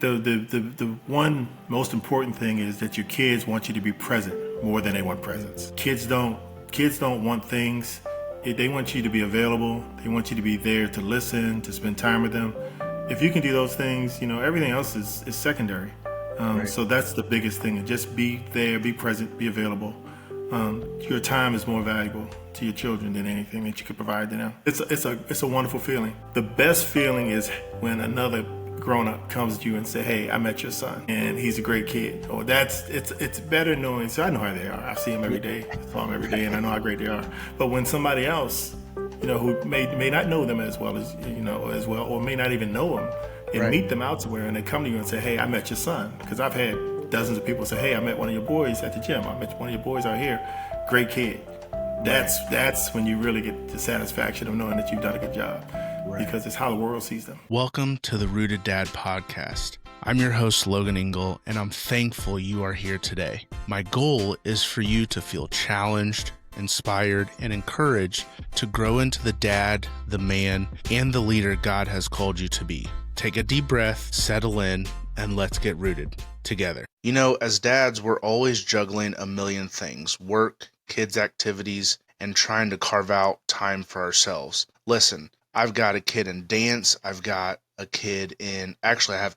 The one most important thing is that your kids want you to be present more than they want presents. Kids don't want things. They want you to be available. They want you to be there to listen, to spend time with them. If you can do those things, everything else is secondary. Right. So that's the biggest thing. Just be there, be present, be available. Your time is more valuable to your children than anything that you could provide to them. It's a wonderful feeling. The best feeling is when another grown-up comes to you and say, "Hey, I met your son and he's a great kid." Or it's better knowing. So I know how they are. I see them every day. I saw them every day, and I know how great they are. But when somebody else, who may not know them as well, or may not even know them, and Right. meet them out somewhere, and they come to you and say, "Hey, I met your son," because I've had dozens of people say, "Hey, I met one of your boys at the gym. I met one of your boys out here. Great kid." That's when you really get the satisfaction of knowing that you've done a good job. Right. Because it's how the world sees them. Welcome to the Rooted Dad podcast. I'm your host, Logan Engel, and I'm thankful you are here today. My goal is for you to feel challenged, inspired, and encouraged to grow into the dad, the man, and the leader God has called you to be. Take a deep breath, settle in, and let's get rooted together. You know, as dads, we're always juggling a million things: work, kids' activities, and trying to carve out time for ourselves. Listen, I've got a kid in dance. I have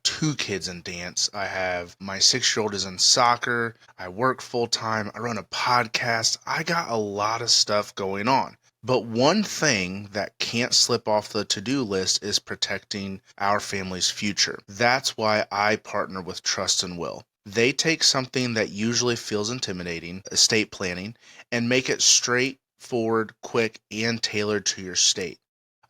two kids in dance. My 6-year-old is in soccer. I work full time. I run a podcast. I got a lot of stuff going on. But one thing that can't slip off the to-do list is protecting our family's future. That's why I partner with Trust and Will. They take something that usually feels intimidating, estate planning, and make it straightforward, quick, and tailored to your state.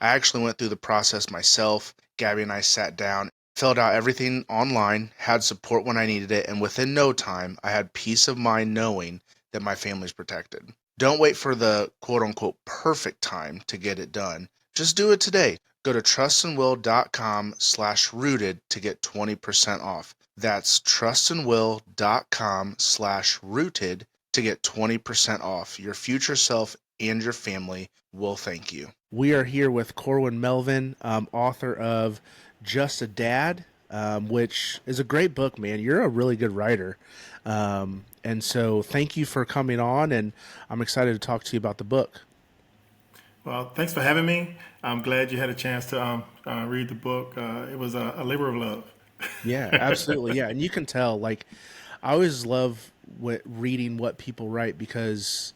I actually went through the process myself. Gabby and I sat down, filled out everything online, had support when I needed it, and within no time, I had peace of mind knowing that my family's protected. Don't wait for the quote-unquote perfect time to get it done. Just do it today. Go to trustandwill.com/rooted to get 20% off. That's trustandwill.com/rooted to get 20% off. Your future self and your family will thank you. We are here with Corwin Melvin, author of Just a Dad, which is a great book, man. You're a really good writer. And so thank you for coming on, and I'm excited to talk to you about the book. Well, thanks for having me. I'm glad you had a chance to read the book. It was a labor of love. Yeah, absolutely. Yeah. And you can tell, like, I always love reading what people write because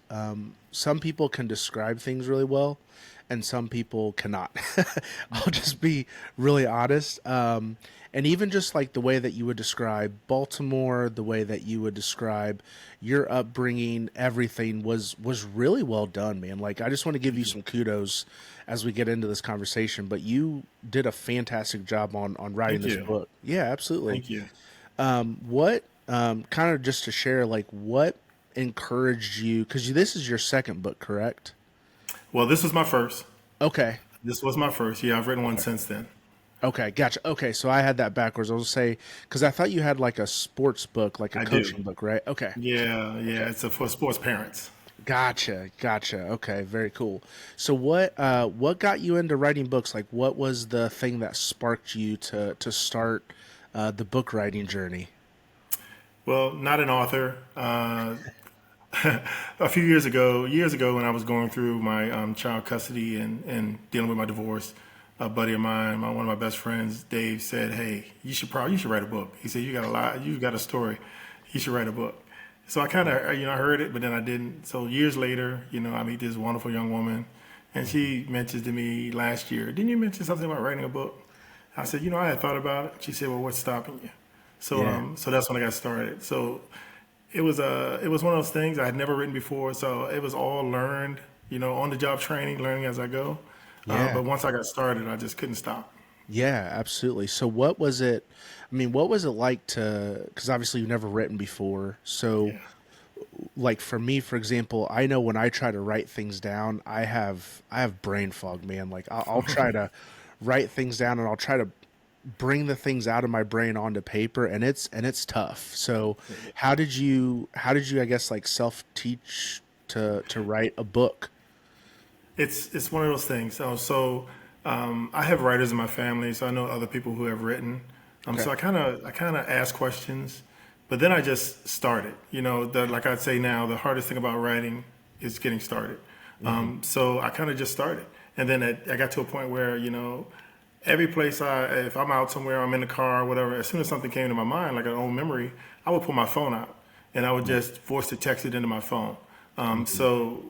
some people can describe things really well and some people cannot. I'll just be really honest. And even just like the way that you would describe Baltimore, the way that you would describe your upbringing, everything was really well done, man. Like, I just want to give you some kudos as we get into this conversation, but you did a fantastic job on writing Thank this you. book. Yeah, absolutely. Thank you. What kind of just to share, like, what encouraged you? Because this is your second book, correct? Well, this was my first. Okay. This was my first. Yeah, I've written one since then. Okay, gotcha. Okay, so I had that backwards. I was say because I thought you had like a sports book, like a I do. coaching book, right? Okay, Yeah, okay, it's for sports parents. gotcha. Okay, very cool. So what got you into writing books? Like, what was the thing that sparked you to start the book writing journey? Well, not an author. A few years ago, when I was going through my child custody and dealing with my divorce, a buddy of mine, one of my best friends, Dave, said, "Hey, you should write a book." He said, "You got a story. You should write a book." So I kind of, I heard it, but then I didn't. So years later, I meet this wonderful young woman, and she mentions to me last year, "Didn't you mention something about writing a book?" I said, "I had thought about it." She said, "Well, what's stopping you?" So, Yeah, so that's when I got started. So it was one of those things I had never written before. So it was all learned, on the job training, learning as I go. yeah, But once I got started, I just couldn't stop. yeah, absolutely. So what was it? I mean, what was it like to? Because obviously you've never written before, so Yeah. like for me, for example, I know when I try to write things down, I have brain fog, man. Like I'll try to write things down and I'll try to bring the things out of my brain onto paper, and it's tough. So how did you I guess like self teach to write a book? It's one of those things. I have writers in my family, so I know other people who have written. Okay. So I kind of asked questions, but then I just started. Like I'd say now, the hardest thing about writing is getting started. Hmm. So I kind of just started, and then I got to a point where every place if I'm out somewhere, I'm in the car, whatever. As soon as something came to my mind, like an old memory, I would pull my phone out and I would just voice to text it into my phone. Hmm. So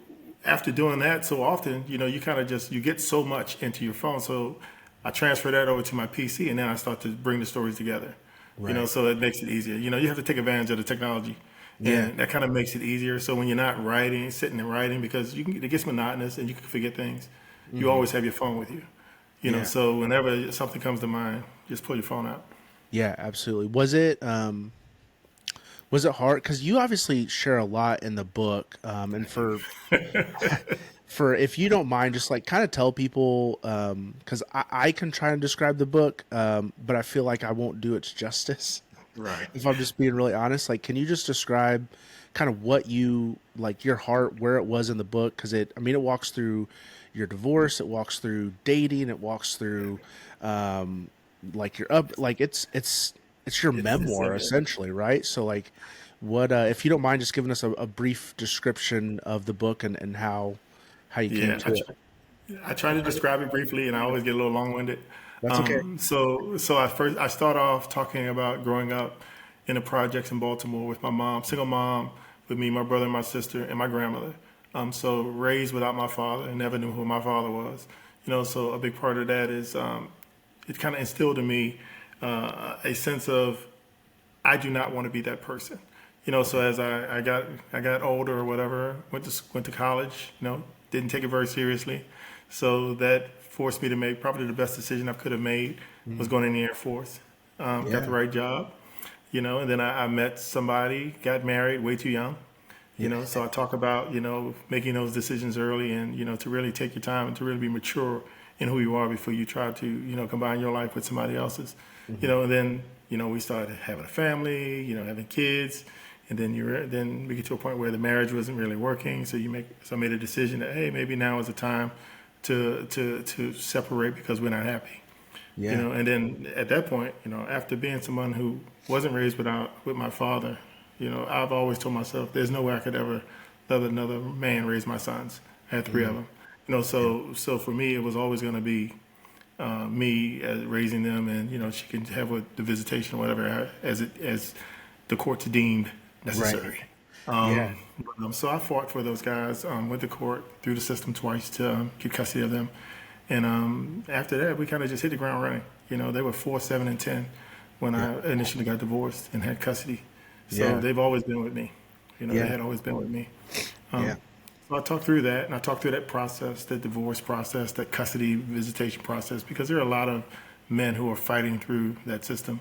after doing that so often, you kind of just you get so much into your phone. So I transfer that over to my PC, and then I start to bring the stories together. Right. So it makes it easier. You have to take advantage of the technology, Yeah. and that kind of makes it easier. So when you're not writing, sitting and writing, because it gets monotonous and you can forget things, you Hmm. always have your phone with you. Yeah. So whenever something comes to mind, just pull your phone out. Yeah, absolutely. Was it hard? Because you obviously share a lot in the book, and I do. for if you don't mind, just like kind of tell people, because I can try and describe the book, but I feel like I won't do its justice Right. if I'm just being really honest. Like, can you just describe kind of what you like your heart, where it was in the book? Because I mean, it walks through your divorce, it walks through dating, it walks through, um, like your up, like it's your It's memoir essentially, right? So like, what if you don't mind just giving us a brief description of the book and how you came yeah. to it? I try to describe it briefly, and I always get a little long-winded. That's okay. So I start off talking about growing up in the projects in Baltimore with my mom, single mom, with me, my brother, and my sister, and my grandmother. So raised without my father, and never knew who my father was. So a big part of that is it kind of instilled in me a sense of I do not want to be that person. So as I got older or whatever, went to college, didn't take it very seriously. So that forced me to make probably the best decision I could have made was Mhm. going in the Air Force. Got the Yeah, right job, and then I met somebody, got married way too young. yeah, So I talk about, making those decisions early and, to really take your time and to really be mature in who you are before you try to, combine your life with somebody else's. hmm, And then, we started having a family, having kids. And then we get to a point where the marriage wasn't really working. So I made a decision that, hey, maybe now is the time to separate because we're not happy. yeah, And then at that point, after being someone who wasn't raised with my father, I've always told myself there's no way I could ever let another man raise my sons. I had three of mhm, them. yeah, So for me, it was always going to be me raising them, and she can have the visitation or whatever as the courts deemed right, necessary. yeah, So I fought for those guys, went to court through the system twice to get custody of them. And after that, we kind of just hit the ground running. They were 4, 7, and 10 when yeah, I initially got divorced and had custody. So yeah, they've always been with me. They yeah, had always been with me. yeah, So I talked through that, and I talked through that process, the divorce process, that custody visitation process, because there are a lot of men who are fighting through that system,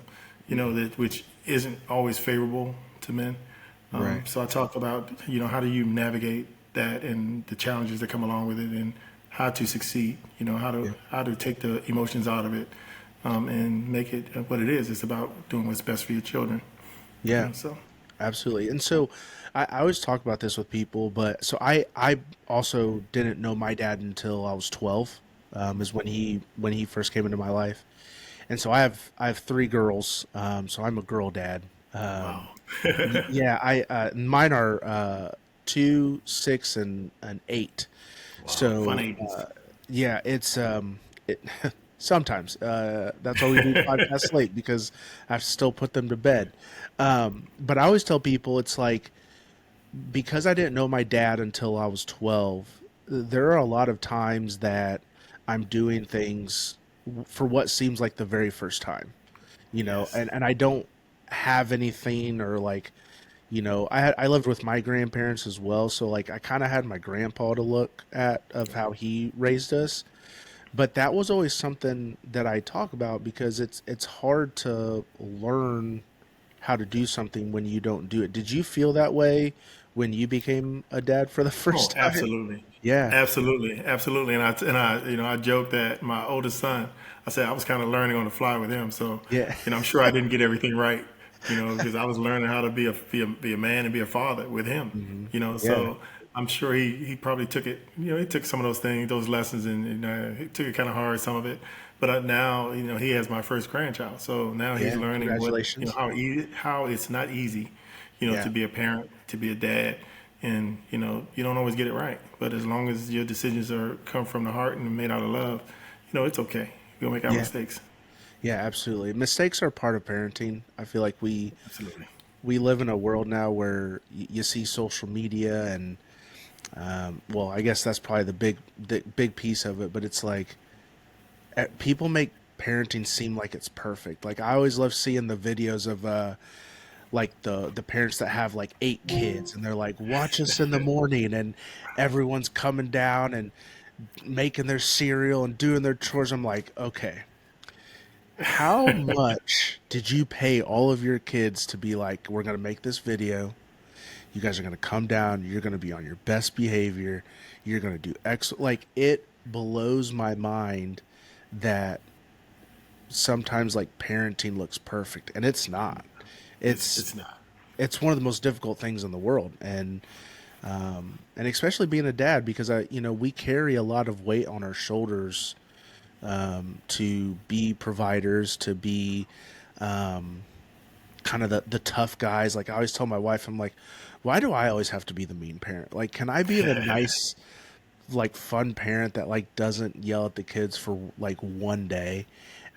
mhm, that which isn't always favorable to men. right, So I talked about, how do you navigate that and the challenges that come along with it, and how to succeed. How to yeah, take the emotions out of it, and make it what it is. It's about doing what's best for your children. yeah. So Absolutely. And so I always talk about this with people, but so I also didn't know my dad until I was 12, is when he first came into my life. And so I have three girls, so I'm a girl dad. wow, Yeah, I mine are 2, 6, and 8. wow, fun So ages. yeah, it's it sometimes that's why we do podcasts late because I have to still put them to bed. But I always tell people it's like because I didn't know my dad until I was 12, there are a lot of times that I'm doing things for what seems like the very first time, Yes. and I don't have anything or like, I lived with my grandparents as well, so like I kind of had my grandpa to look at of how he raised us, but that was always something that I talk about because it's hard to learn how to do something when you don't do it. Did you feel that way when you became a dad for the Oh, first time? absolutely. Yeah. Absolutely. Absolutely. I joke that my oldest son, I said I was kind of learning on the fly with him. So, Yeah. I'm sure I didn't get everything right, because I was learning how to be a man and be a father with him, Hmm. Yeah. so I'm sure he probably took it, he took some of those things, those lessons, and he took it kind of hard, some of it. But now, he has my first grandchild. So now he's Yeah, learning congratulations. how it's not easy, Yeah. to be a parent, to be a dad. And, you don't always get it right. But as long as your decisions come from the heart and made out of love, it's okay. You'll make our Yeah. mistakes. Yeah, absolutely. Mistakes are part of parenting. I feel like Absolutely. we live in a world now where you see social media and well, I guess that's probably the big piece of it, but it's like people make parenting seem like it's perfect. Like I always love seeing the videos of like the parents that have like 8 kids and they're like watch us in the morning and everyone's coming down and making their cereal and doing their chores. I'm like, okay, how much did you pay all of your kids to be like, we're going to make this video, you guys are going to come down, you're going to be on your best behavior, you're going to do X. Like it blows my mind that sometimes like parenting looks perfect and it's not. It's it's it's not. it's one of the most difficult things in the world, and especially being a dad, because we carry a lot of weight on our shoulders, to be providers, to be kind of the tough guys. Like I always tell my wife, I'm like, why do I always have to be the mean parent? Like, can I be the nice, like fun parent that like doesn't yell at the kids for like one day?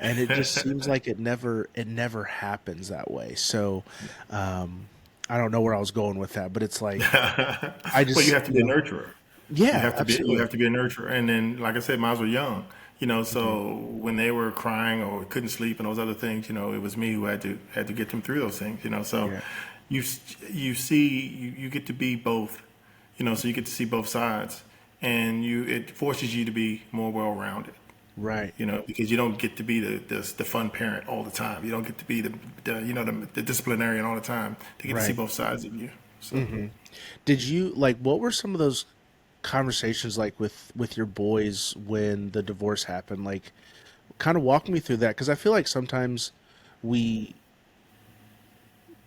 And it just seems like it never happens that way. So um I don't know where I was going with that, but it's like I Well, you just have to be a nurturer. You yeah, have to be you absolutely. have to be a nurturer. And then, like I said, mine were young. Hmm. So when they were crying or couldn't sleep and those other things, it was me who had to get them through those things. So Yeah. you you get to be both. So you get to see both sides, and it forces you to be more well rounded. Right. Because you don't get to be the fun parent all the time. You don't get to be the disciplinarian all the time. To get to see Right. both sides of you. So Hmm. Did you like what were some of those conversations like with your boys when the divorce happened? Like kind of walk me through that, because I feel like sometimes we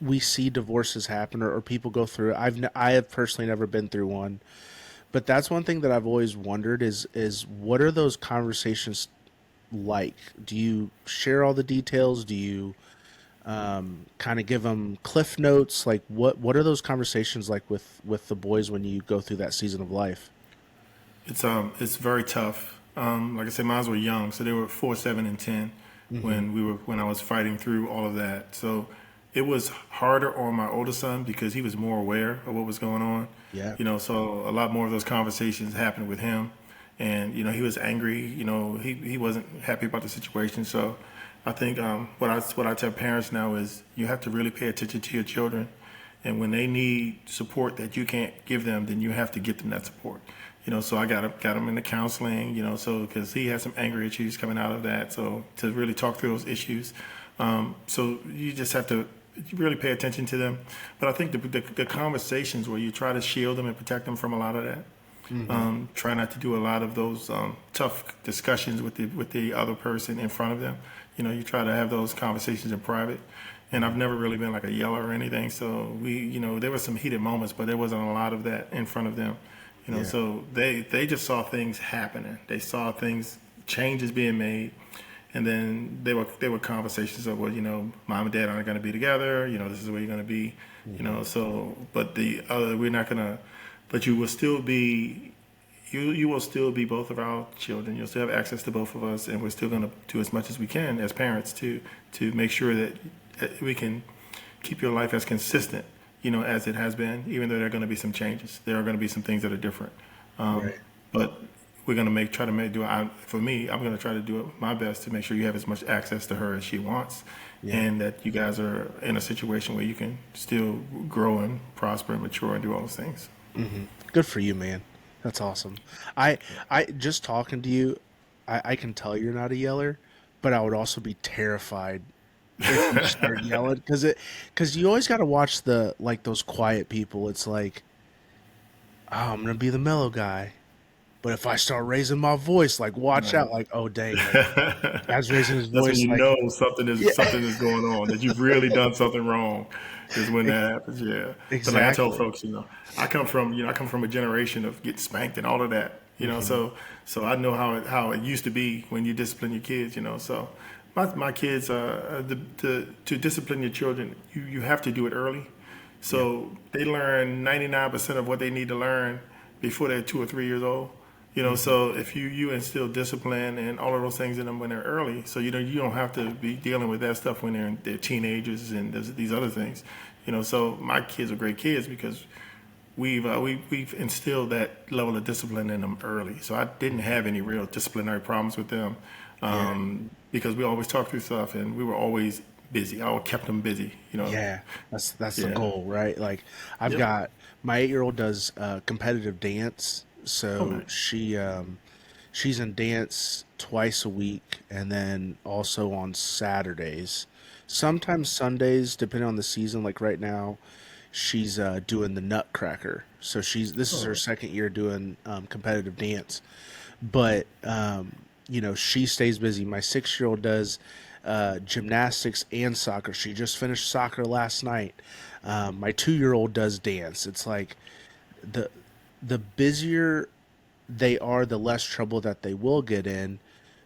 we see divorces happen, or people go through it. I have personally never been through one, but that's one thing that I've always wondered is what are those conversations like? Do you share all the details? Do you kind of give them cliff notes? Like what are those conversations like with the boys when you go through that season of life? it's very tough. Like I said, mine were young, so they were 4, 7, and 10 Hmm. when I was fighting through all of that. So it was harder on my older son because he was more aware of what was going on. Yeah. So a lot more of those conversations happened with him, and he was angry. He wasn't happy about the situation. So I think what I tell parents now is you have to really pay attention to your children, and when they need support that you can't give them, then you have to get them that support. So I got him into counseling. So because he had some anger issues coming out of that, so to really talk through those issues. So you just have to really pay attention to them. But I think the conversations where you try to shield them and protect them from a lot of that. Hmm. Try not to do a lot of those tough discussions with the other person in front of them. You try to have those conversations in private. And I've never really been like a yeller or anything. So there were some heated moments, but there wasn't a lot of that in front of them. Yeah. So they just saw things happening. They saw things, changes being made, and then there were conversations of, well, mom and dad aren't going to be together. This is where you're going to be. Hmm. So but the other, we're not going to, but you will still be. You will still be both of our children. You'll still have access to both of us, and we're still going to do as much as we can as parents to make sure that we can keep your life as consistent, as it has been. Even though there are going to be some changes, there are going to be some things that are different. Right. But we're going to try to do it. For me, I'm going to try to do my best to make sure you have as much access to her as she wants, Yeah. and that you guys are in a situation where you can still grow and prosper and mature and do all those things. Hmm. Good for you, man. That's awesome. I I just talking to you, I can tell you're not a yeller, but I would also be terrified if you start yelling, because you always got to watch the like those quiet people. It's like, oh, I'm gonna be the mellow guy, but if I start raising my voice, like watch Right. out, like oh dang, like guy's raising his That's when voice, you like know something is yeah, something is going on, that you've really done something wrong, is when ex- that happens. Yeah. But like I tell exactly. folks, I come from a generation of getting spanked and all of that. Mm-hmm. So I know how it used to be when you discipline your kids. So my kids to discipline your children, you have to do it early. Yeah. So they learn 99% of what they need to learn before they're 2 or 3 years old. Mm-hmm. So if you instill discipline and all of those things in them when they're early, so you don't have to be dealing with that stuff when they're teenagers and these other things. So my kids are great kids because we've instilled that level of discipline in them early. So I didn't have any real disciplinary problems with them Yeah. because we always talked through stuff and we were always busy. I always kept them busy. Yeah, that's the Yeah. goal, right? Like I've Yep. got my 8-year-old does competitive dance, Oh, so nice. she's in dance twice a week, and then also on Saturdays, sometimes Sundays, depending on the season. Like right now, she's doing the Nutcracker, so this is her Oh, second year doing competitive dance, but she stays busy. My 6-year-old does gymnastics and soccer. She just finished soccer last night. My 2-year-old does dance. It's like the the busier they are, the less trouble that they will get in.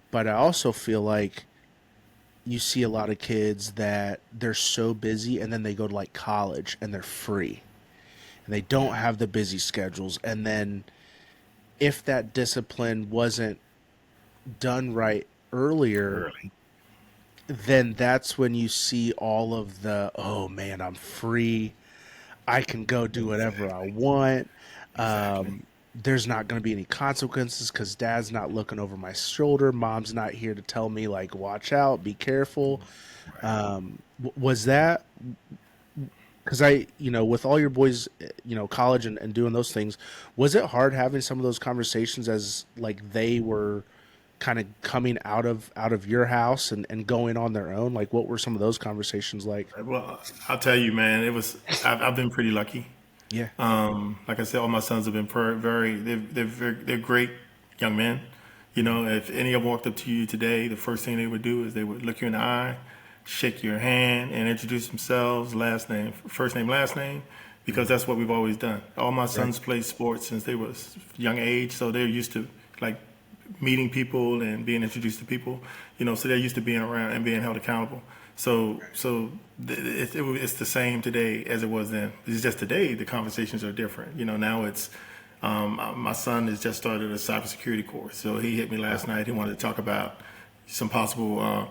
But I also feel like you see a lot of kids that they're so busy and then they go to like college and they're free and they don't yeah. have the busy schedules. And then if that discipline wasn't done right earlier, Early. then that's when you see all of the, oh man, I'm free. I can go do whatever I Exactly. want. Exactly. There's not going to be any consequences because dad's not looking over my shoulder. Mom's not here to tell me, like, watch out, be careful. Right. Was that because with all your boys, college and doing those things, was it hard having some of those conversations as like they were kind of coming out of your house and going on their own? Like, what were some of those conversations like? Well, I'll tell you, man. I've been pretty lucky. Yeah, Like I said, all my sons have been they're great young men. If any of them walked up to you today, the first thing they would do is they would look you in the eye, shake your hand, and introduce themselves, last name, first name, last name, because that's what we've always done. All my right, sons played sports since they was young age, so they're used to like meeting people and being introduced to people. So they're used to being around and being held accountable. It's the same today as it was then. It's just today the conversations are different. Now it's my son has just started a cybersecurity course, so he hit me last night. He wanted to talk about some possible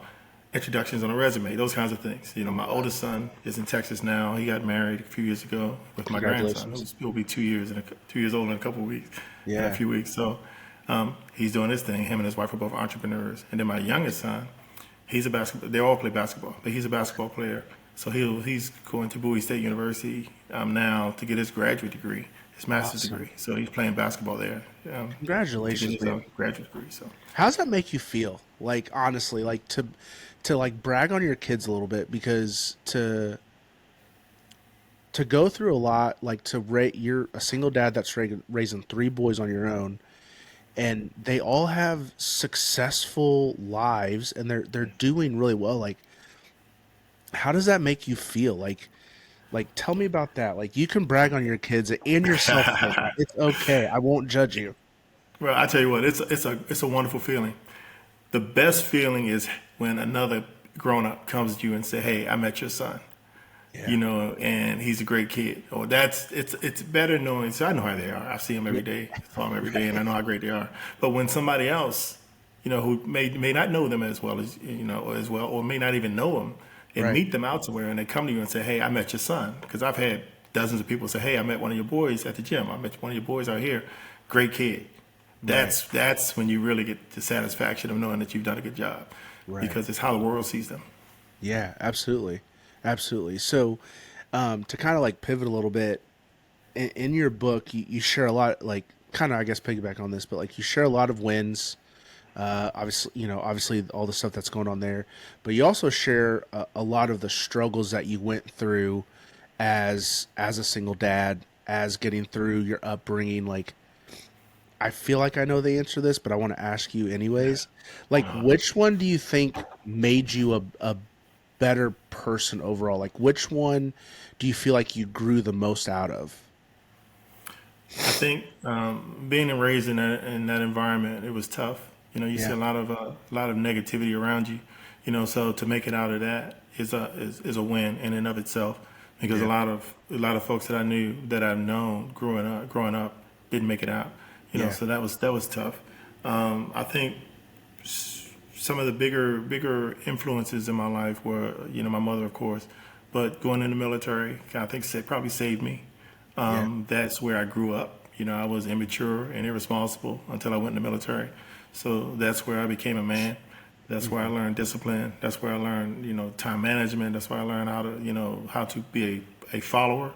introductions on a resume, those kinds of things. My oldest son is in Texas now. He got married a few years ago with my grandson, congratulations. who'll be 2 years 2 years old in a couple of weeks, in a Yeah, few weeks. So he's doing his thing. Him and his wife are both entrepreneurs. And then my youngest son, he's a basketball. They all play basketball, but he's a basketball player. So he's going to Bowie State University now to get his graduate degree, his master's awesome. degree. So he's playing basketball there to get Congratulations, his man. graduate degree. So How does that make you feel? Like honestly, like to like brag on your kids a little bit because to go through a lot, like you're a single dad that's raising three boys on your own, and they all have successful lives and they're doing really well. Like, how does that make you feel? Like tell me about that. Like you can brag on your kids and yourself right now. It's okay. I won't judge you. well, I tell you what, it's a wonderful feeling. The best feeling is when another grown up comes to you and say, "Hey, I met your son." Yeah. And he's a great kid. Or it's better knowing. So I know how they are. I see them Yeah. every day, saw them every day, and I know how great they are. But when somebody else, who may not know them as well as or may not even know them, and Right. meet them out somewhere, and they come to you and say, "Hey, I met your son," because I've had dozens of people say, "Hey, I met one of your boys at the gym. I met one of your boys out here. Great kid." Right. That's when you really get the satisfaction of knowing that you've done a good job, Right. because it's how the world sees them. Yeah, absolutely. Absolutely. So, to kind of like pivot a little bit, in your book, you share a lot, like kind of, I guess, piggyback on this, but like you share a lot of wins. Obviously all the stuff that's going on there, but you also share a lot of the struggles that you went through as a single dad, as getting through your upbringing. Like, I feel like I know the answer to this, but I want to ask you anyways. Like, which one do you think made you a better person overall? Like, which one do you feel like you grew the most out of? think being raised in that environment, it was tough. You know, you see Yeah. a lot of negativity around you. You know, so to make it out of that is a win in and of itself. Because Yeah. a lot of folks that I knew that I've known growing up didn't make it out. You know, Yeah. so that was tough. I think some of the bigger influences in my life were, you know, my mother, of course, but going in the military, I think probably saved me. Yeah. That's where I grew up. You know, I was immature and irresponsible until I went in the military. So that's where I became a man. That's where I Hmm. learned discipline. That's where I learned, you know, time management. That's where I learned how to, you know, how to be a follower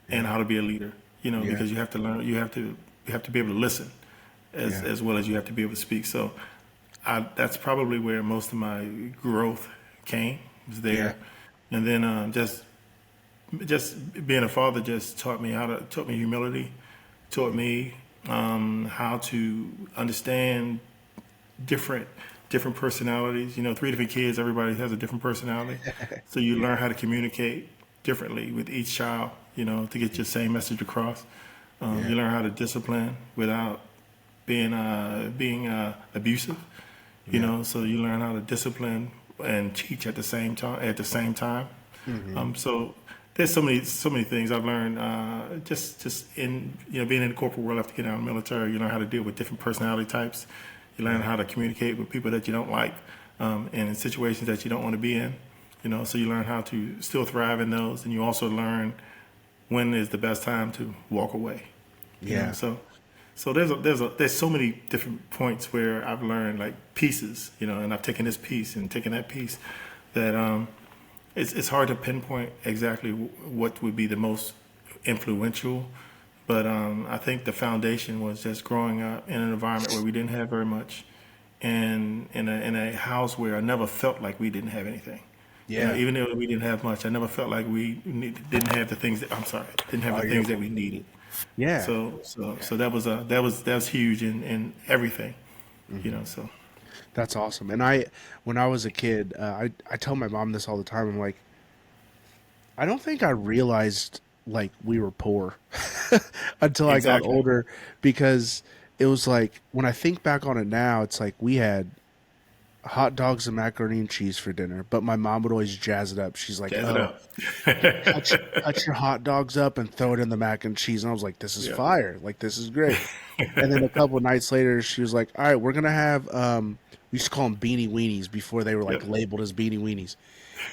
and Yeah. how to be a leader. You know, Yeah. because you have to learn, you have to be able to listen Yeah. as well as you have to be able to speak. So that's probably where most of my growth came, was Yeah. there. And then just being a father just taught me humility, taught me how to understand different different personalities. You know, three different kids, everybody has a different personality, so you learn how to communicate differently with each child. You know, to get your same message across. Yeah. You learn how to discipline without being abusive. You Yeah. know, so you learn how to discipline and teach at the same time. Hmm. So there's so many things I've learned just in, you know, being in the corporate world after getting out of the military. You learn how to deal with different personality types. You learn Yeah. how to communicate with people that you don't like, and in situations that you don't want to be in. You know, so you learn how to still thrive in those, and you also learn when is the best time to walk away. You know, Yeah. so there's so many different points where I've learned like pieces, you know, and I've taken this piece and taken that piece that it's hard to pinpoint exactly what would be the most influential, but I think the foundation was just growing up in an environment where we didn't have very much, and in a house where I never felt like we didn't have anything. You know, Yeah. even though we didn't have much, I never felt like didn't have the things that I'm sorry, didn't have Oh, the you're things that fine. we needed. Yeah. So that was huge in everything, you Hmm. know. So That's awesome. And when I was a kid, I tell my mom this all the time. I'm like, I don't think I realized like we were poor until I got exactly. older, because it was like when I think back on it now, it's like we had hot dogs and macaroni and cheese for dinner, but my mom would always jazz it up. She's like, Jazz it "Oh, up. cut your hot dogs up and throw it in the mac and cheese." And I was like, "This is Yeah. fire! Like this is great." And then a couple of nights later, she was like, "All right, we're gonna have we used to call them beanie weenies before they were like Yep. labeled as beanie weenies."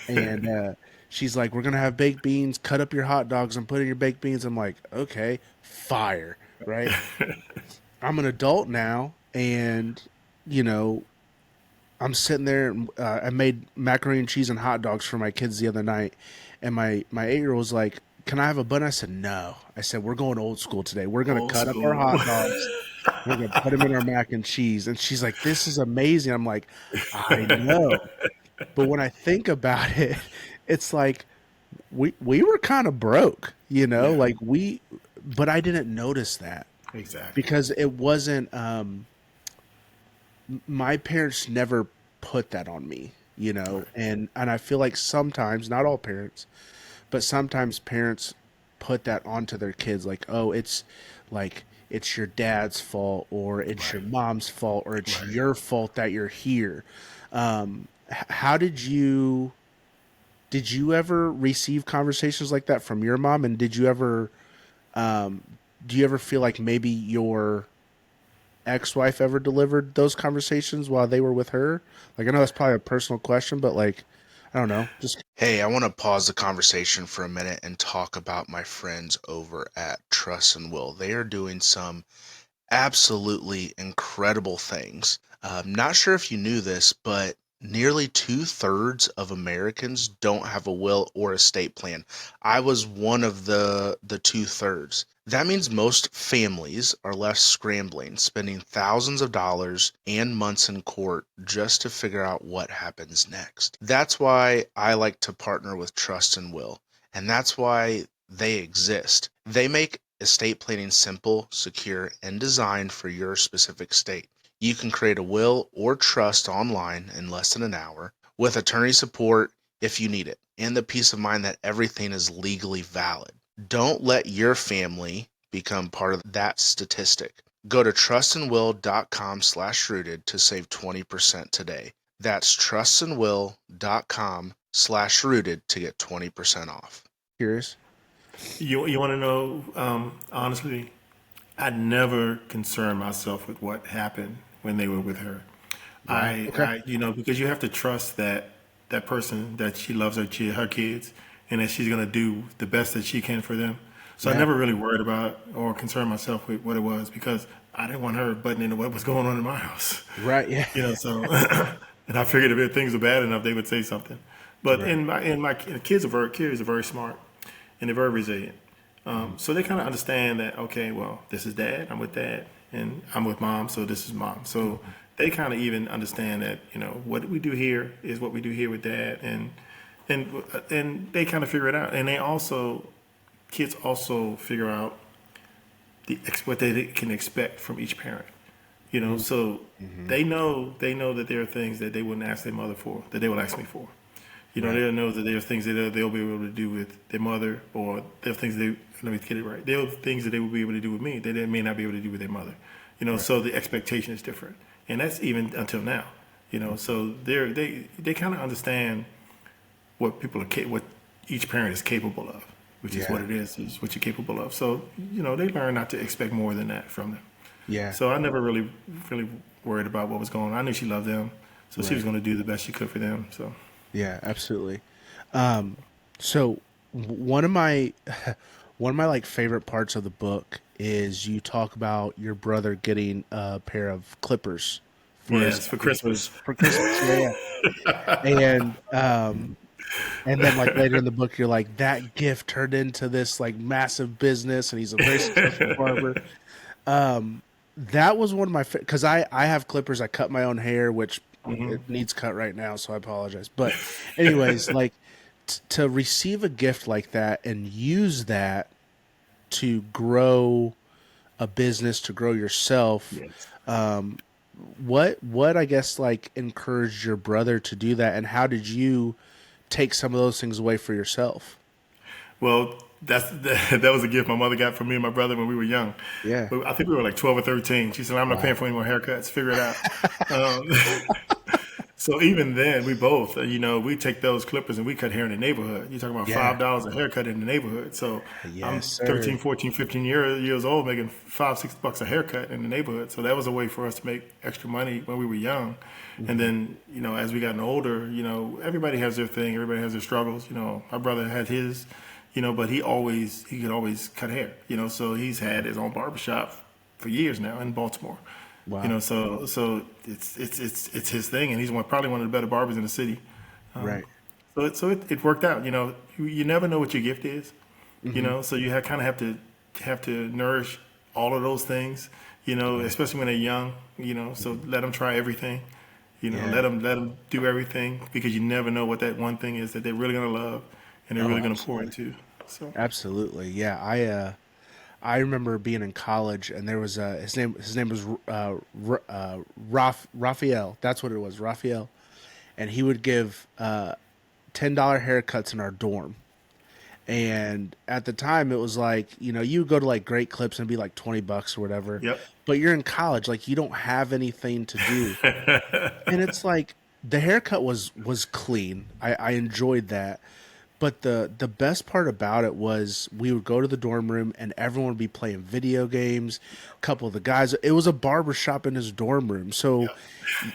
And she's like, "We're gonna have baked beans. Cut up your hot dogs and put in your baked beans." I'm like, "Okay, fire, right?" I'm an adult now, and you know, I'm sitting there. I made macaroni and cheese and hot dogs for my kids the other night, and my 8-year-old was like, "Can I have a bun?" I said, "No." I said, "We're going old school today. We're gonna Old cut up our school. hot dogs. We're gonna put them in our mac and cheese." And she's like, "This is amazing." I'm like, "I know," but when I think about it, it's like we were kind of broke, you know, Yeah. like but I didn't notice that Exactly. because it wasn't. My parents never put that on me, you know, Right. and I feel like sometimes, not all parents, but sometimes parents put that onto their kids, like, oh, it's like it's your dad's fault or it's your Right. mom's fault or it's Right. your fault that you're here. How did you ever receive conversations like that from your mom, and did you ever um do you ever feel like maybe your ex-wife ever delivered those conversations while they were with her? Like, I know that's probably a personal question, but like, I don't know. Just Hey, I want to pause the conversation for a minute and talk about my friends over at Trust and Will. They are doing some absolutely incredible things. Not sure if you knew this, but nearly two-thirds of Americans don't have a will or estate plan. I was one of the two-thirds. That means most families are left scrambling, spending thousands of dollars and months in court just to figure out what happens next. That's why I like to partner with Trust and Will, and that's why they exist. They make estate planning simple, secure, and designed for your specific state. You can create a will or trust online in less than an hour with attorney support if you need it, and the peace of mind that everything is legally valid. Don't let your family become part of that statistic. Go to trustandwill.com/rooted to save 20% today. That's trustandwill.com/rooted to get 20% off. Curious? You want to know, honestly, I never concerned myself with what happened when they were with her. Wow. Okay. Because you have to trust that person, that she loves her kids, and that she's gonna do the best that she can for them. So I Yeah. never really worried about or concerned myself with what it was, because I didn't want her butting into what was going on in my house. Right. Yeah. So and I figured if things were bad enough, they would say something. But Right. my kids are very smart, and they're very resilient. So they kind of understand that, okay, well, this is dad, I'm with dad, and I'm with mom, so this is mom. So they kind of even understand that, what we do here is what we do here with dad, and they kind of figure it out. And kids also figure out what they can expect from each parent. So they know that there are things that they wouldn't ask their mother for, that they will ask me for. They'll know that there are things that they'll be able to do with their mother, or there are things let me get it right. There are things that they will be able to do with me that they may not be able to do with their mother. So the expectation is different, and that's even until now. So they kind of understand what what each parent is capable of, which is what it is what you're capable of. So they learn not to expect more than that from them. Yeah. So I never really worried about what was going on. I knew she loved them, so she was going to do the best she could for them. So. Yeah, absolutely. So one of my like favorite parts of the book is you talk about your brother getting a pair of clippers For Christmas. for Christmas. Yeah, yeah. And then like later in the book, you're like, that gift turned into this like massive business, and he's a very successful barber. That was one of my because I have clippers. I cut my own hair, which it needs cut right now, so I apologize. But anyways, like to receive a gift like that and use that to grow a business, to grow yourself. Yes. What I guess like encouraged your brother to do that, and how did you take some of those things away for yourself? Well, that was a gift my mother got for me and my brother when we were young. Yeah. I think we were like 12 or 13. She said, "I'm not paying for any more haircuts. Figure it out." Um, so even then, we both, we take those clippers and we cut hair in the neighborhood. You're talking about Yeah. $5 a haircut in the neighborhood. So I'm Yes, sir. 13, 14, 15 years old, making $5, $6 a haircut in the neighborhood. So that was a way for us to make extra money when we were young. And then, as we gotten older, everybody has their thing. Everybody has their struggles. My brother had his, but he could always cut hair. So he's had his own barbershop for years now in Baltimore. Wow. So it's his thing, and he's probably one of the better barbers in the city. Right. It worked out. You never know what your gift is. So you kind of have to nourish all of those things. Especially when they're young. So let them try everything. Yeah. Let them do everything, because you never know what that one thing is that they're really gonna love and they're really gonna pour into. So. Absolutely. Yeah. I remember being in college, and there was his name was Raphael. That's what it was, Raphael, and he would give $10 haircuts in our dorm. And at the time, it was like, you would go to like Great Clips and it'd be like $20 or whatever. Yep. But you're in college, like you don't have anything to do, and it's like the haircut was clean. I enjoyed that. But the best part about it was we would go to the dorm room and everyone would be playing video games. A couple of the guys, it was a barber shop in his dorm room. So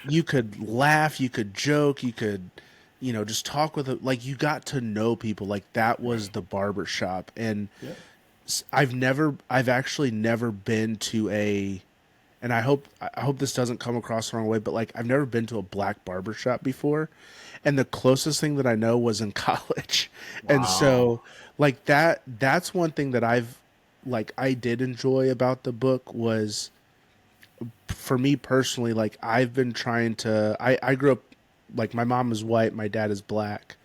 you could laugh, you could joke, you could, just talk with it. Like you got to know people. Like that was the barber shop. And Yep. I've actually never been to and I hope this doesn't come across the wrong way, but like I've never been to a black barber shop before. And the closest thing that I know was in college. And so like that's one thing that I did enjoy about the book was, for me personally, like I've been trying to, I grew up, like my mom is white, my dad is black.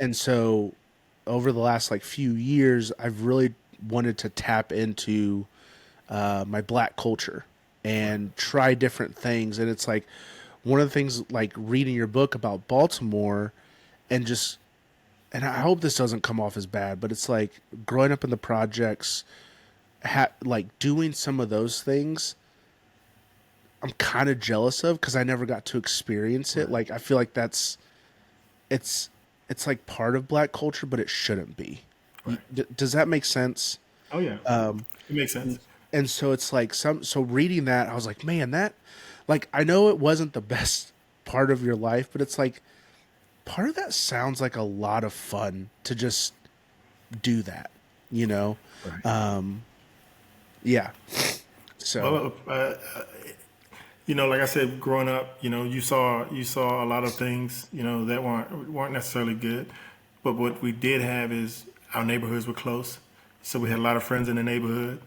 And so over the last like few years, I've really wanted to tap into my black culture and try different things. And it's like one of the things, like reading your book about Baltimore and I hope this doesn't come off as bad, but it's like growing up in the projects like doing some of those things I'm kind of jealous of because I never got to experience it. Right. Like I feel like it's it's like part of black culture, but it shouldn't be. Right. Does that make sense? Oh yeah. It makes sense. And so it's like so reading that I was like, man, that like I know it wasn't the best part of your life, but it's like part of that sounds like a lot of fun to just do that, you know? Right. Yeah. So Well, like I said, growing up, you saw a lot of things, that weren't necessarily good. But what we did have is our neighborhoods were close, so we had a lot of friends in the neighborhood.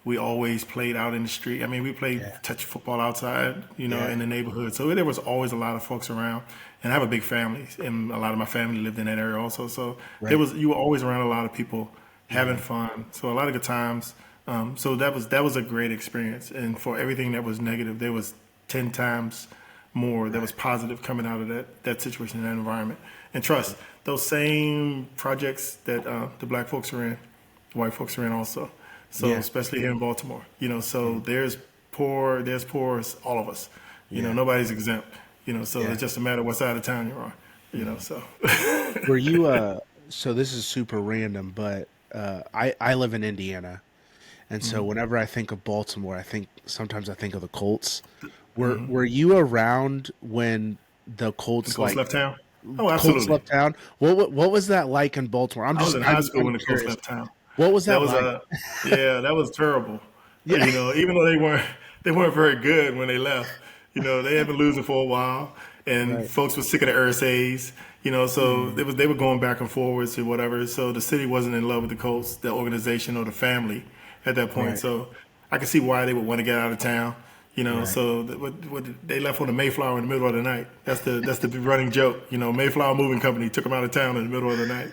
We always played out in the street. I mean, we played yeah, touch football outside, yeah, in the neighborhood. So there was always a lot of folks around. And I have a big family, and a lot of my family lived in that area also. So right. you were always around a lot of people having fun. So a lot of good times. So that was a great experience. And for everything that was negative, there was 10 times more that was positive coming out of that situation, that environment. And trust, those same projects that the black folks are in, the white folks are in also. So Yeah. especially here in Baltimore, so there's poor as all of us. Yeah. Nobody's exempt. So Yeah. it's just a matter of what side of town you're on. So Were you so this is super random, but I live in Indiana. And so whenever I think of Baltimore, sometimes I think of the Colts. Were you around when the the Colts Colts like left town. Oh, Colts absolutely. left town? What was that like in Baltimore? I was in high school I'm when the Colts curious. left town. What was That that was like? yeah, that was terrible. Yeah. Even though they weren't very good when they left. They had been losing for a while, and Right. folks were sick of the Ursays. So Mm, they were going back and forwards and whatever. So the city wasn't in love with the Colts, the organization or the family at that point. right. So I could see why they would want to get out of town. Right. So they left on the Mayflower in the middle of the night. That's the running joke. Mayflower Moving Company took them out of town in the middle of the night.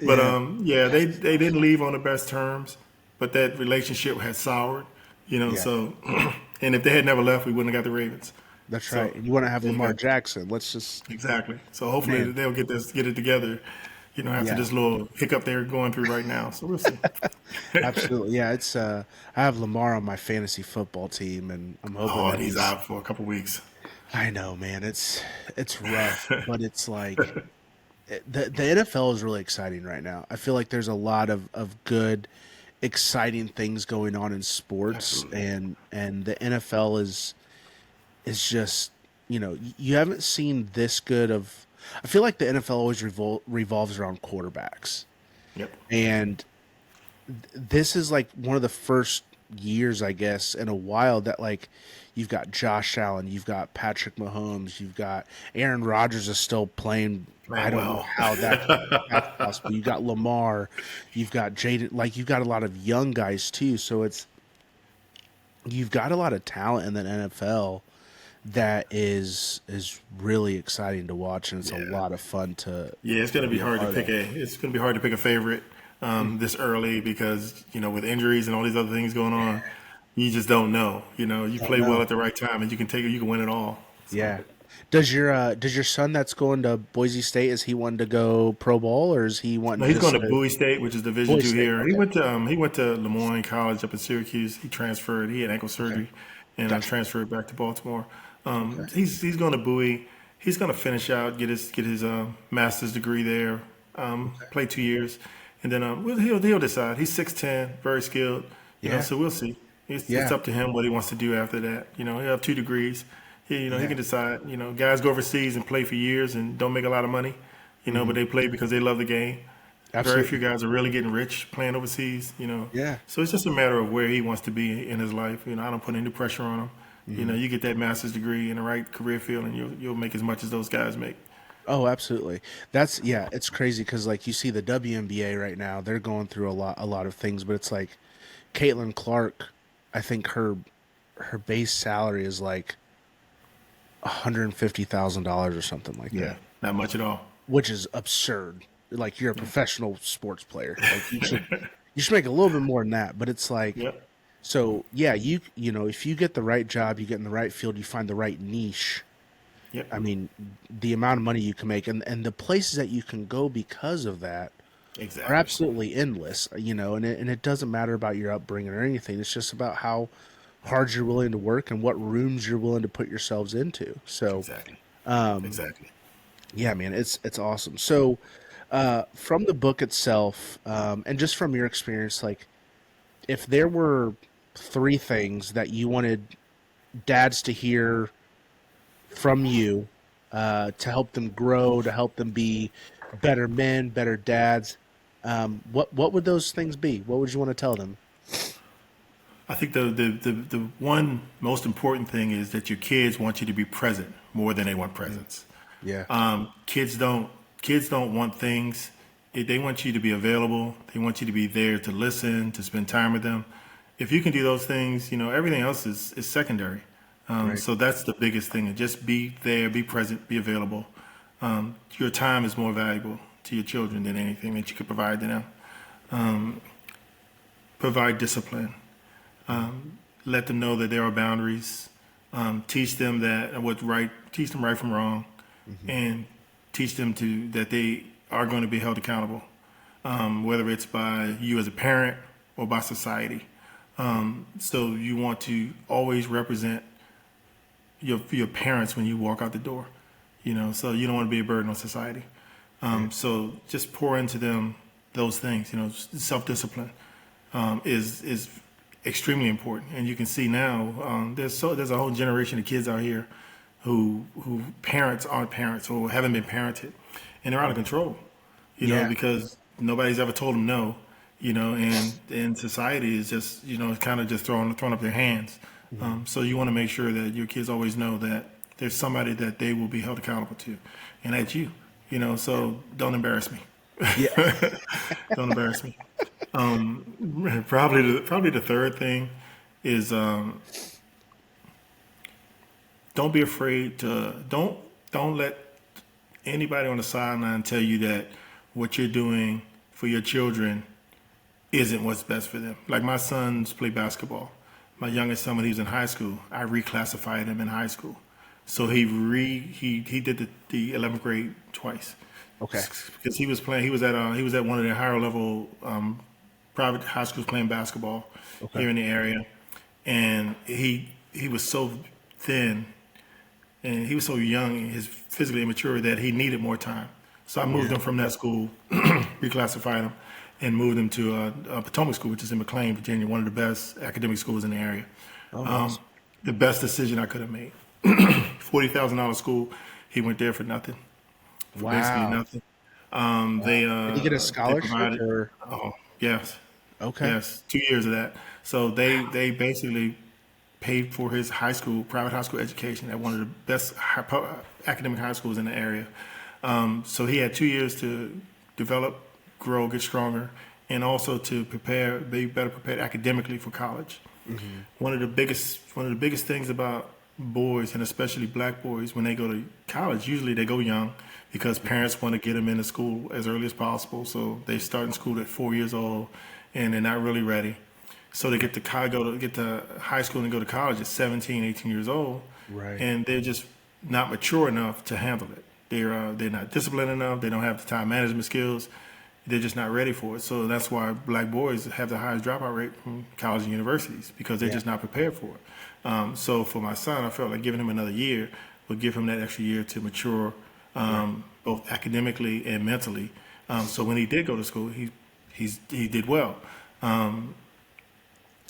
But Yeah. yeah, they didn't leave on the best terms, but that relationship had soured. Yeah. So and if they had never left, we wouldn't have got the Ravens. That's So right. And you want to have there you Lamar go. Jackson. Let's just Exactly. So hopefully man. they'll get it together. After Yeah. this little hiccup they're going through right now. So we'll see. Absolutely. Yeah, it's I have Lamar on my fantasy football team and I'm hoping Oh, that and he's he's out for a couple weeks. I know, man. It's rough, but it's like the NFL is really exciting right now. I feel like there's a lot of good exciting things going on in sports Absolutely. and the NFL is just, you haven't seen this good of I feel like the NFL always revolves around quarterbacks. Yep. And this is like one of the first years, I guess, in a while that like you've got Josh Allen, you've got Patrick Mahomes, you've got Aaron Rodgers is still playing. I Playing don't know well. how that's possible. You've got Lamar, you've got Jaden, like you've got a lot of young guys too. So you've got a lot of talent in the NFL that is really exciting to watch, and it's a Yeah. lot of fun to Yeah, it's gonna be be a hard to part pick of. a favorite this early because with injuries and all these other things going on, you just don't know. You Don't play well know. at the right time and you can win it all. So Yeah. Does your son that's going to Boise State is he wanting to go pro ball or is he no, wanting he's going just to to Bowie State, which is Division Boise two State? here. He Okay. went to Lemoyne College up in Syracuse. He transferred. He had ankle Okay. surgery, and Gotcha. transferred back to Baltimore. Okay. He's going to Bowie. He's going to finish out, get his master's degree there, Okay. play 2 years, and then he'll decide. He's 6'10", very skilled. Yeah. So we'll see. It's Yeah. up to him what he wants to do after that. He'll have 2 degrees. He Yeah. can decide. Guys go overseas and play for years and don't make a lot of money. But they play because they love the game. Very few Absolutely. guys are really getting rich playing overseas. Yeah. So it's just a matter of where he wants to be in his life. I don't put any pressure on him. You get that master's degree in the right career field, and you'll make as much as those guys make. Oh, absolutely. That's yeah, it's crazy cuz like you see the WNBA right now, they're going through a lot of things, but it's like Caitlin Clark, I think her base salary is like $150,000 or something like Yeah, that, not much at all. which is absurd. Like you're a professional sports player. Like you should make a little bit more than that, but it's like Yep. so yeah, if you get the right job, you get in the right field, you find the right niche. Yep. I mean, the amount of money you can make and the places that you can go because of that are Exactly. absolutely endless, and it doesn't matter about your upbringing or anything. It's just about how hard you're willing to work and what rooms you're willing to put yourselves into. So, Exactly. um, Exactly. yeah, man, it's awesome. So, from the book itself, and just from your experience, like if there were three things that you wanted dads to hear from you, to help them grow, to help them be better men, better dads, what would those things be? What would you want to tell them? I think the one most important thing is that your kids want you to be present more than they want Mm. presents. Yeah, Kids don't want things. They want you to be available. They want you to be there to listen, to spend time with them. If you can do those things, everything else is secondary. right. So that's the biggest thing. And just be there, be present, be available. Your time is more valuable to your children than anything that you could provide to them. Provide discipline. Mm. Let them know that there are boundaries. Teach them that what's right. Teach them right from wrong, Hmm. and teach them to that they are going to be held accountable, whether it's by you as a parent or by society. So you want to always represent your parents when you walk out the door. So you don't want to be a burden on society. Yeah, So just pour into them those things. Self discipline is extremely important, and you can see now there's a whole generation of kids out here who parents aren't parents or haven't been parented, and they're out of control. yeah, Because nobody's ever told them no. And society is just kind of just throwing up their hands. mhm. So you want to make sure that your kids always know that there's somebody that they will be held accountable to, and that's you. So don't embarrass me. Yeah, Don't embarrass me. Probably the third thing is don't be afraid to don't let anybody on the sideline tell you that what you're doing for your children isn't what's best for them. Like my sons play basketball. My youngest son, when he was in high school, I reclassified him in high school. So he did the 11th grade twice okay, because he was playing. He was at one of the higher level private high schools playing basketball okay, here in the area, and he was so thin and he was so young and his physically immature that he needed more time. So I moved yeah, him from that school, reclassified him, and moved him to Potomac School, which is in McLean, Virginia, one of the best academic schools in the area. oh, nice, The best decision I could have made. $40,000 school, he went there for nothing, for basically wow, nothing. wow. Did he get a They scholarship provided, or? oh yes, Okay, yes, 2 years of that. So they basically paid for his private high school education at one of the best academic high schools in the area. So he had 2 years to develop, grow, get stronger, and also to be better prepared academically for college. hmm, One of the biggest things about boys, and especially black boys, when they go to college, usually they go young because parents want to get them into school as early as possible. So they start in school at 4 years old, and they're not really ready. So they get to high school and go to college at 17, 18 years old, right, and they're just not mature enough to handle it. They're not disciplined enough. They don't have the time management skills. They're just not ready for it. So that's why black boys have the highest dropout rate from college and universities because they're yeah, just not prepared for it. So for my son, I felt like giving him another year would give him that extra year to mature, right, both academically and mentally. So when he did go to school, he did well.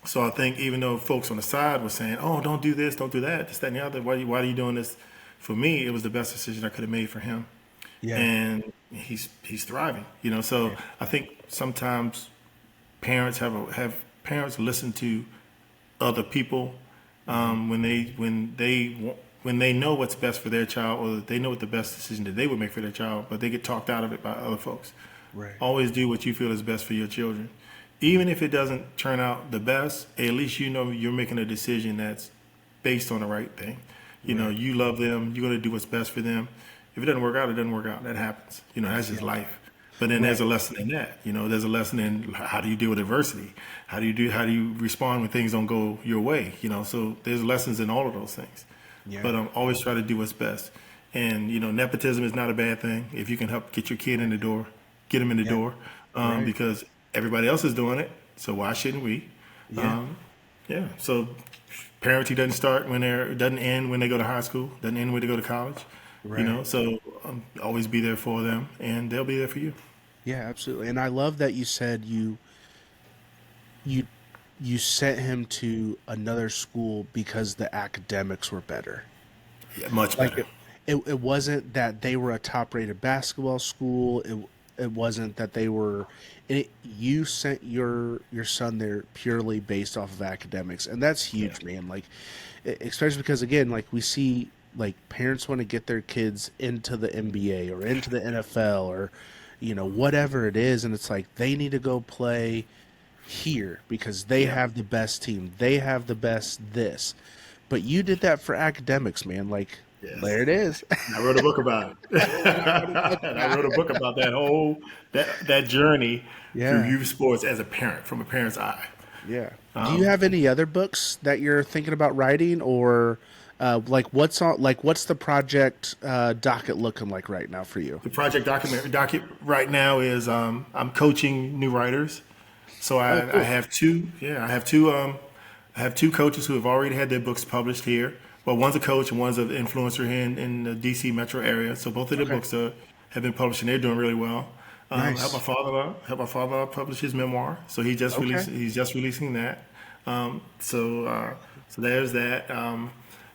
So I think even though folks on the side were saying, "Oh, don't do this, don't do that, this, that, and the other," why are you doing this? For me, it was the best decision I could have made for him, yeah, and he's thriving. So yeah, I think sometimes have parents listen to other people hmm, when they know what's best for their child or they know what the best decision that they would make for their child, but they get talked out of it by other folks. right, Always do what you feel is best for your children. Even if it doesn't turn out the best, at least you know you're making a decision that's based on the right thing. right, You love them, you're going to do what's best for them. If it doesn't work out, it doesn't work out. That happens. That's just yeah, life. But then there's right, a lesson in that. There's a lesson in how do you deal with adversity? How do you respond when things don't go your way? So there's lessons in all of those things. yeah, But always try to do what's best. And nepotism is not a bad thing. If you can help get your kid in the door, get him in the yeah, door. Right. because everybody else is doing it. So why shouldn't we? Yeah. Yeah. So parenting doesn't end when they go to high school, doesn't end when they go to college. Right. So always be there for them, and they'll be there for you. Yeah, absolutely. And I love that you said you you sent him to another school because the academics were better. Yeah, much Like better. it wasn't that they were a top rated basketball school. It wasn't that they were. You sent your son there purely based off of academics, and that's Yeah. huge, man. Like, especially because again, like we see, like parents want to get their kids into the NBA or into the NFL or, whatever it is, and it's like they need to go play here because they Yeah. have the best team, they have the best this. But you did that for academics, man. Like, Yes. there it is. I wrote a book about it. And I wrote a book And I about wrote a it. book about that journey through Yeah, youth sports as a parent, from a parent's eye. yeah. Do you have any other books that you're thinking about writing, or like what's the project docket looking like right now for you? The project docket right now is I'm coaching new writers. So Oh, I cool. have two. Yeah, I have two coaches who have already had their books published here. Well, one's a coach and one's an influencer here in the DC metro area. So both of their Okay, books have been published and they're doing really well. nice. Help my father publish his memoir. So Okay, he's just releasing that. So there's that.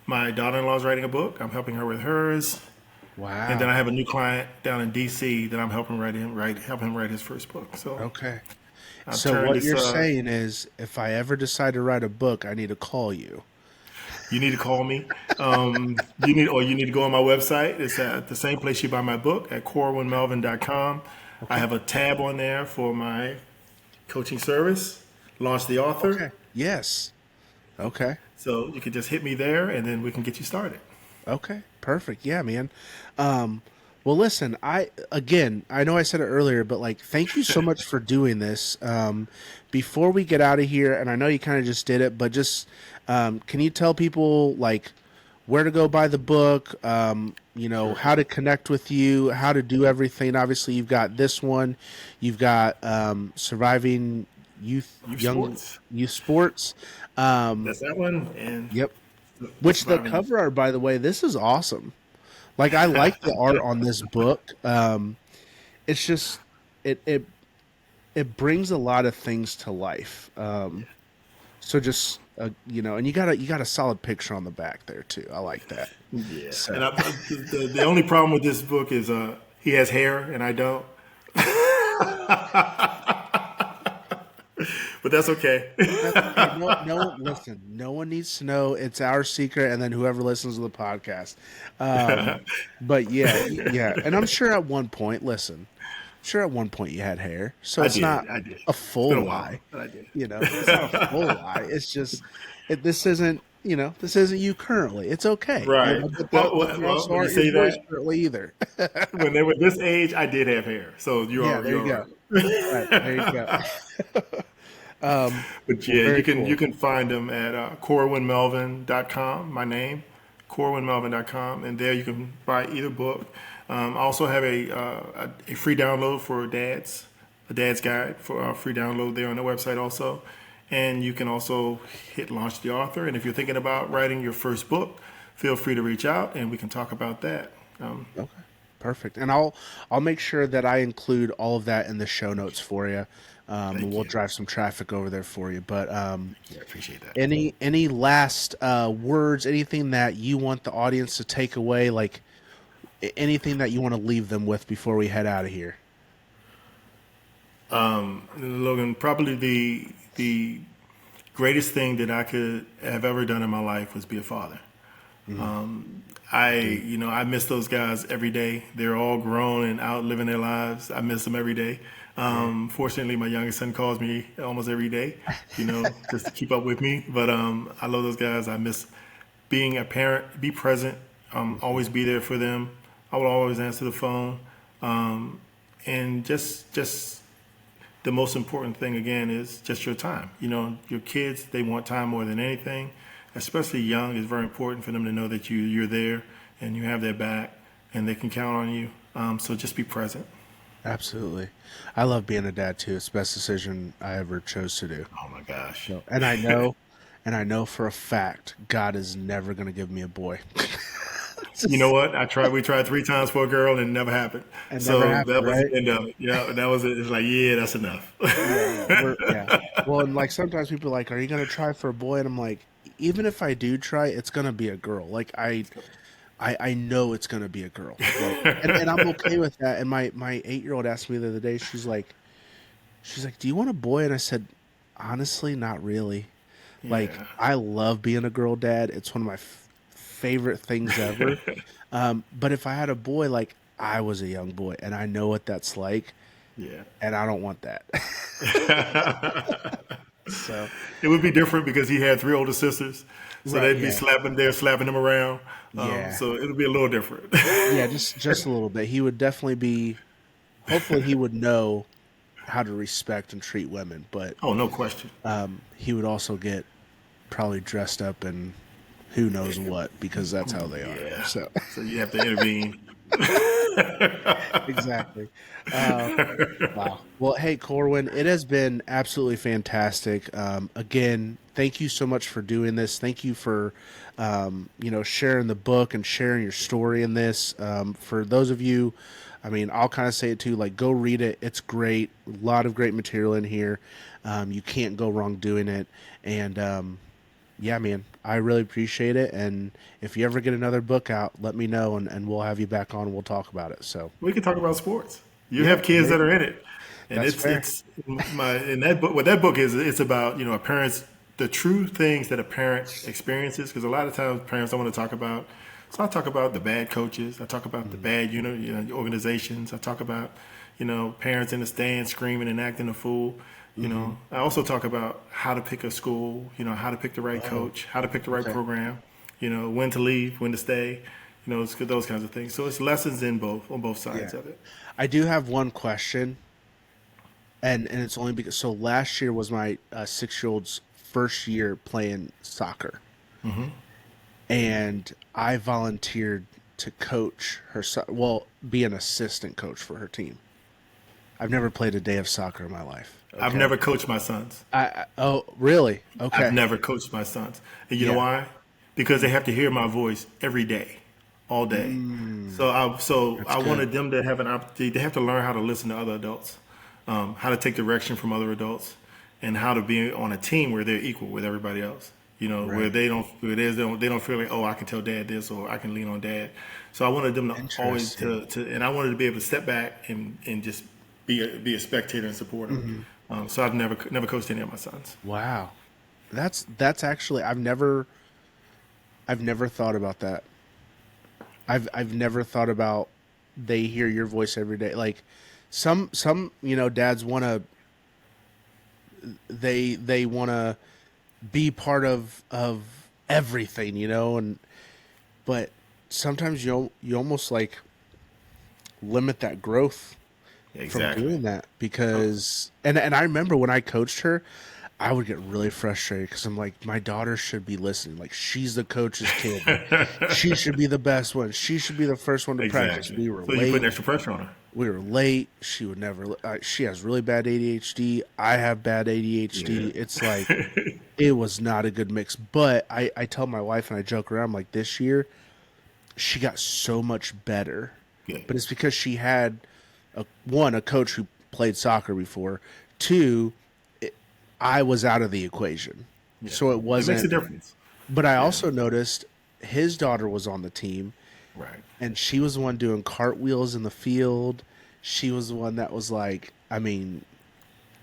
My daughter-in-law is writing a book. I'm helping her with hers. And then I wow. have a new client down in DC that I'm helping help him write his first book. So Okay. I've So turned what this. you're saying is, if I ever decide to write a book, I need to call you. You need to call me. You need to go on my website. It's at the same place you buy my book at corwinmelvin.com. I Okay. have a tab on there for my coaching service, Launch the Author. Okay. Yes. Okay. So you can just hit me there, and then we can get you started. Okay, perfect. Yeah, man. Well, listen, I know I said it earlier, but like, thank you so much for doing this. Before we get out of here, and I know you kind of just did it, but just can you tell people like where to go buy the book? Sure. How to connect with you, how to do everything. Obviously, you've got this one, you've got surviving Youth young sports. youth sports. Um, That's that one, and yep. the Which the surviving youth. cover art, by the way, this is awesome. Like I like the art on this book. It's just it it brings a lot of things to life. So just and you got a solid picture on the back there too. I like that. Yeah, and So the only problem with this book is he has hair and I don't, but that's okay. that's okay. No, listen. No one needs to know. It's our secret, and then whoever listens to the podcast. Um, but yeah, yeah, and I'm sure at one point, listen. Sure, at one point you had hair, so it's not I did. a It's been a full while, lie. but I did. It's not a full lie. It's just this isn't you currently. It's okay, Right. but you also When you aren't your say voice that, currently either. when they were this age, I did have hair, so Yeah, there you you're go. Right there you go. right. But Well, yeah, very you cool. can find them at corwinmelvin.com. My name, corwinmelvin.com, and there you can buy either book. I also have a free download for dads, a dad's guide for free download there on the website also. And you can also hit launch the author. And if you're thinking about writing your first book, feel free to reach out and we can talk about that. Okay, perfect. And I'll make sure that I include all of that in the show notes for you. And Thank we'll you. drive some traffic over there for you. But Yeah, I appreciate that. any last words, anything that you want the audience to take away, like anything that you want to leave them with before we head out of here? Logan, probably the greatest thing that I could have ever done in my life was be a father. Mm, dude. I miss those guys every day. They're all grown and out living their lives. I miss them every day. Yeah. Fortunately, my youngest son calls me almost every day, just to keep up with me. But I love those guys. I miss being a parent. Be present. Always be there for them. I will always answer the phone. And just the most important thing again is just your time. Your kids, they want time more than anything, especially young. It's very important for them to know that you're there and you have their back and they can count on you. So just be present. Absolutely. I love being a dad too. It's the best decision I ever chose to do. Oh my gosh. So, and I know for a fact God is never going to give me a boy. You know Just, what? We tried 3 times for a girl and it never happened. it never So happened, that was the right? end of it. Yeah, that was it. It's like, yeah, that's enough. Yeah, yeah. Well, and like sometimes people are like, "Are you going to try for a boy?" And I'm like, even if I do try, it's going to be a girl. Like I know it's going to be a girl. Like, and I'm okay with that. And my 8-year-old asked me the other day. She's like, "Do you want a boy?" And I said, "Honestly, not really." Like, Yeah. I love being a girl dad. It's one of my favorite things ever. But if I had a boy, like I was a young boy, and I know what that's like, Yeah. and I don't want that. So, It would be different because he had 3 older sisters. So right, they'd be yeah, slapping him around. yeah, So it would be a little different. yeah, just a little bit. He would definitely be. Hopefully, he would know how to respect and treat women, but Oh, no question. he would also get probably dressed up and who knows what because that's how they are. Yeah. So So you have to intervene. exactly. Uh, wow. Well, hey, Corwin, it has been absolutely fantastic. Again, thank you so much for doing this. Thank you for, sharing the book and sharing your story in this. For those of you, I mean, I'll kind of say it too. Like, go read it. It's great. A lot of great material in here. You can't go wrong doing it. And yeah, man, I really appreciate it. And if you ever get another book out, let me know, and we'll have you back on. And we'll talk about it. So We can talk about sports. You yeah, have kids that maybe are in it, and that's fair. it's my in that book. What that book is, it's about a parent's the true things that a parent experiences. Because a lot of times parents don't want to talk about. So I talk about the bad coaches. I talk about the Mhm. bad organizations. I talk about parents in the stands screaming and acting a fool. Mhm. I also talk about how to pick a school. How to pick the right Oh, coach, how to pick the right okay. program. When to leave, when to stay. It's those kinds of things. So it's lessons on both Yeah. sides of it. I do have one question, and it's only because so last year was my 6-year-old's first year playing soccer, and I volunteered to coach her. Well, be an assistant coach for her team. I've never played a day of soccer in my life. I've Okay. never coached my sons. Oh, really? I've Okay. never coached my sons. And you know Yeah. why? Because they have to hear my voice every day, all day. Mm, So I that's good. wanted them to have an opportunity. They have to learn how to listen to other adults, how to take direction from other adults, and how to be on a team where they're equal with everybody else. Where Right. they don't feel like, oh, I can tell dad this or I can lean on dad. So I wanted them to always Interesting. and I wanted to be able to step back and just be a spectator and support them. Hmm. So I've never coached any of my sons. Wow. That's actually I've never thought about that. I've never thought about they hear your voice every day. Like some dads want to they want to be part of everything, and but sometimes you almost like limit that growth from Exactly. doing that because and I remember when I coached her, I would get really frustrated because I'm like, my daughter should be listening. Like she's the coach's kid. Like she should be the best one. She should be the first one to practice. Exactly. We were So you're putting late. extra pressure on her. We were late. She would never. She has really bad ADHD. I have bad ADHD. Yeah. It's like it was not a good mix. But I tell my wife and I joke around, I'm like, this year she got so much better. Good. But it's because she had a coach who played soccer before. Two, I was out of the equation, Yeah. so it It makes a wasn't. difference. But I Yeah. also noticed his daughter was on the team, Right. and she was the one doing cartwheels in the field. She was the one that was like, I mean,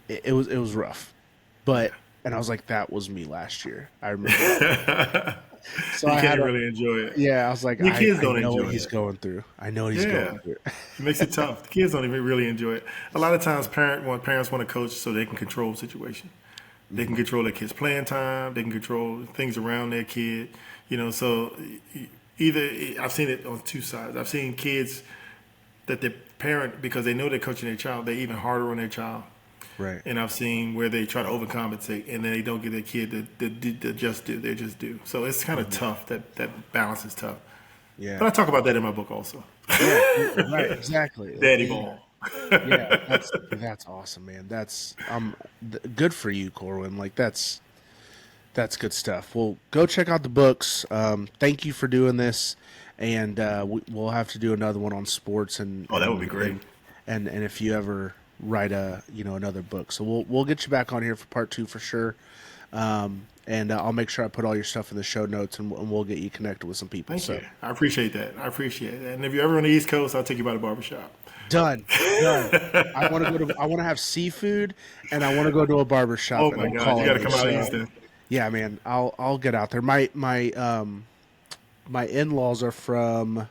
it was rough, Yeah. but and I was like, that was me last year. I remember that. So You I had can't a really enjoy it. yeah. I was like, Your kids I don't know what enjoy he's it. going through. I know what he's Yeah. going through. It makes it tough. The kids don't even really enjoy it. A lot of times, parents want to coach so they can control the situation. They can Mhm. control their kids' playing time. They can control things around their kid. So either I've seen it on two sides. I've seen kids that the parent, because they know they're coaching their child, they even harder on their child. Right. And I've seen where they try to overcompensate and then they don't get their kid to just do. They just do. So it's kind of Mhm. tough. That balance is tough. Yeah. But I talk about that in my book also. Yeah. Right. Exactly. Daddy Yeah. ball. Yeah, that's awesome, man. That's good for you, Corwin. Like that's good stuff. Well, go check out the books. Thank you for doing this, and we'll have to do another one on sports Oh, that would be great. And if you ever write another book, so we'll get you back on here for part 2 for sure. And I'll make sure I put all your stuff in the show notes, and we'll get you connected with some people. Thank you. I appreciate that. And if you're ever on the East Coast, I'll take you by the barbershop. Done. I want to go to. I want to have seafood, and I want to go to a barbershop. Oh my God, you got to come out east then. Yeah, man. I'll get out there. My in-laws are from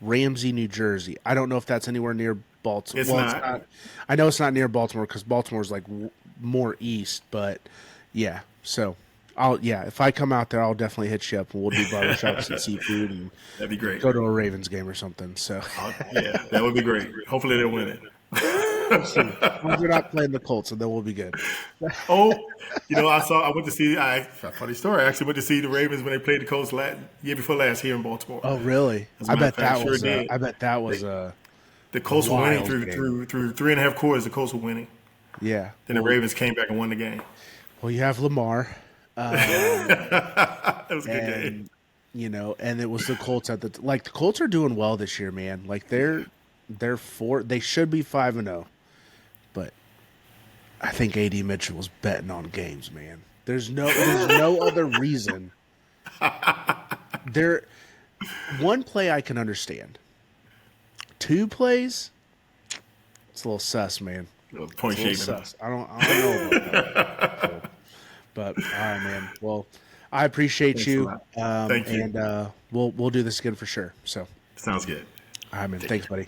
Ramsey, New Jersey. I don't know if that's anywhere near Baltimore. It's not. I know it's not near Baltimore because Baltimore's like more east, but yeah. So if I come out there, I'll definitely hit you up, and we'll do barbershops and seafood, and that'd be great. Go to a Ravens game or something. So yeah, that would be great. Hopefully they'll win it. We're not playing the Colts, and then we'll be good. I went to see. Funny story. I actually went to see the Ravens when they played the Colts year before last here in Baltimore. Oh, really? I bet that was the Colts were winning through 3.5 quarters. The Colts were winning. Yeah. Then the Ravens came back and won the game. Well, you have Lamar. That was a good game. And it was the Colts the Colts are doing well this year, man. Like they should be 5-0, but I think AD Mitchell was betting on games, man. There's no other reason. One play I can understand. 2 plays, it's a little sus, man. Point shaving. I don't know about that. But all right, man. Well, I appreciate you. Thank you. And we'll do this again for sure. So sounds good. All right, man. Thanks, buddy.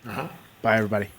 Uh-huh. Bye, everybody.